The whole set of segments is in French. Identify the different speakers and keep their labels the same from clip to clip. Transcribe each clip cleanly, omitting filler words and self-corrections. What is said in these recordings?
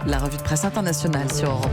Speaker 1: La revue de presse internationale sur Europe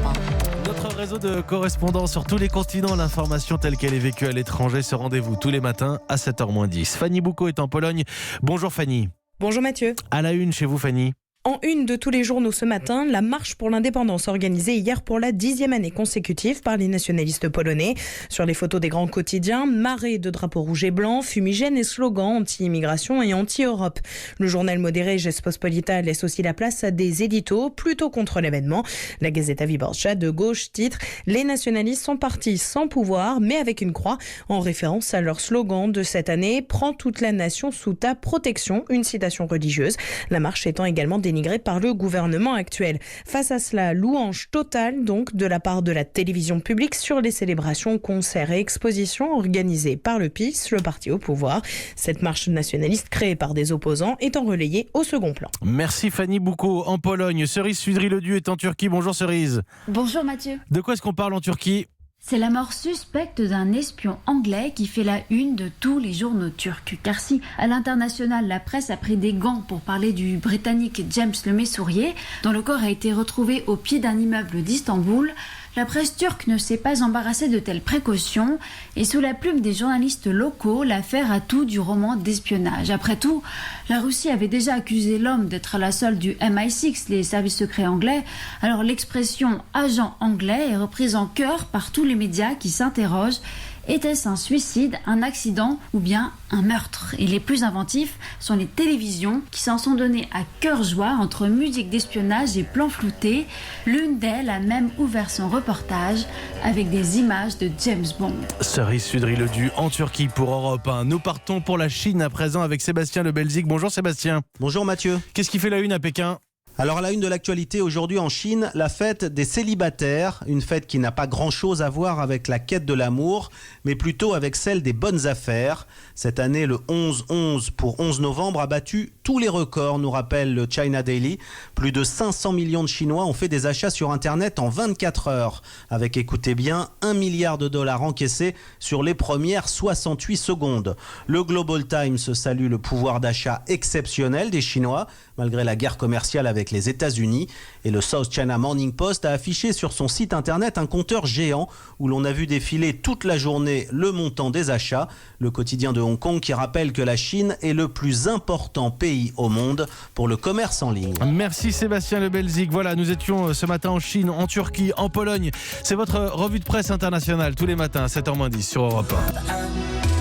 Speaker 1: 1.
Speaker 2: Notre réseau de correspondants sur tous les continents, l'information telle qu'elle est vécue à l'étranger, ce rendez-vous tous les matins à 7h-10. Fanny Boucaud est en Pologne. Bonjour Fanny.
Speaker 3: Bonjour Mathieu.
Speaker 2: À la une chez vous Fanny.
Speaker 3: En une de tous les journaux ce matin, la marche pour l'indépendance organisée hier pour la 10e année consécutive par les nationalistes polonais. Sur les photos des grands quotidiens, marée de drapeaux rouges et blancs, fumigènes et slogans anti-immigration et anti-Europe. Le journal modéré Rzeczpospolita laisse aussi la place à des éditos plutôt contre l'événement. La Gazeta Wyborcza de gauche titre « Les nationalistes sont partis sans pouvoir mais avec une croix » en référence à leur slogan de cette année « Prends toute la nation sous ta protection », une citation religieuse. La marche étant également dénigrée par le gouvernement actuel. Face à cela, louange totale donc de la part de la télévision publique sur les célébrations, concerts et expositions organisées par le PiS, le parti au pouvoir. Cette marche nationaliste créée par des opposants étant relayée au second plan.
Speaker 2: Merci Fanny Boucaud. En Pologne, Cerise Sudry-Ledu est en Turquie. Bonjour Cerise.
Speaker 4: Bonjour Mathieu.
Speaker 2: De quoi est-ce qu'on parle en Turquie ?
Speaker 4: C'est la mort suspecte d'un espion anglais qui fait la une de tous les journaux turcs. Car si, à l'international, la presse a pris des gants pour parler du Britannique James le Messourier, dont le corps a été retrouvé au pied d'un immeuble d'Istanbul, la presse turque ne s'est pas embarrassée de telles précautions et sous la plume des journalistes locaux, l'affaire a tout du roman d'espionnage. Après tout, la Russie avait déjà accusé l'homme d'être à la solde du MI6, les services secrets anglais. Alors l'expression « agent anglais » est reprise en chœur par tous les médias qui s'interrogent. Était-ce un suicide, un accident ou bien un meurtre ? Et les plus inventifs sont les télévisions qui s'en sont données à cœur joie entre musique d'espionnage et plans floutés. L'une d'elles a même ouvert son reportage avec des images de James Bond.
Speaker 2: Cerise Sudry-Ledu en Turquie pour Europe 1. Nous partons pour la Chine à présent avec Sébastien Le Belzic. Bonjour Sébastien.
Speaker 5: Bonjour Mathieu.
Speaker 2: Qu'est-ce qui fait la une à Pékin ?
Speaker 5: Alors à la une de l'actualité aujourd'hui en Chine, la fête des célibataires, une fête qui n'a pas grand-chose à voir avec la quête de l'amour, mais plutôt avec celle des bonnes affaires. Cette année, le 11-11 pour 11 novembre a battu tous les records, nous rappelle le China Daily. Plus de 500 millions de Chinois ont fait des achats sur Internet en 24 heures, avec, écoutez bien, 1 milliard de dollars encaissés sur les premières 68 secondes. Le Global Times salue le pouvoir d'achat exceptionnel des Chinois, malgré la guerre commerciale avec les États-Unis. Et le South China Morning Post a affiché sur son site internet un compteur géant où l'on a vu défiler toute la journée le montant des achats. Le quotidien de Hong Kong qui rappelle que la Chine est le plus important pays au monde pour le commerce en ligne.
Speaker 2: Merci Sébastien Le Belzic. Voilà, nous étions ce matin en Chine, en Turquie, en Pologne. C'est votre revue de presse internationale tous les matins à 7h-10 sur Europe 1.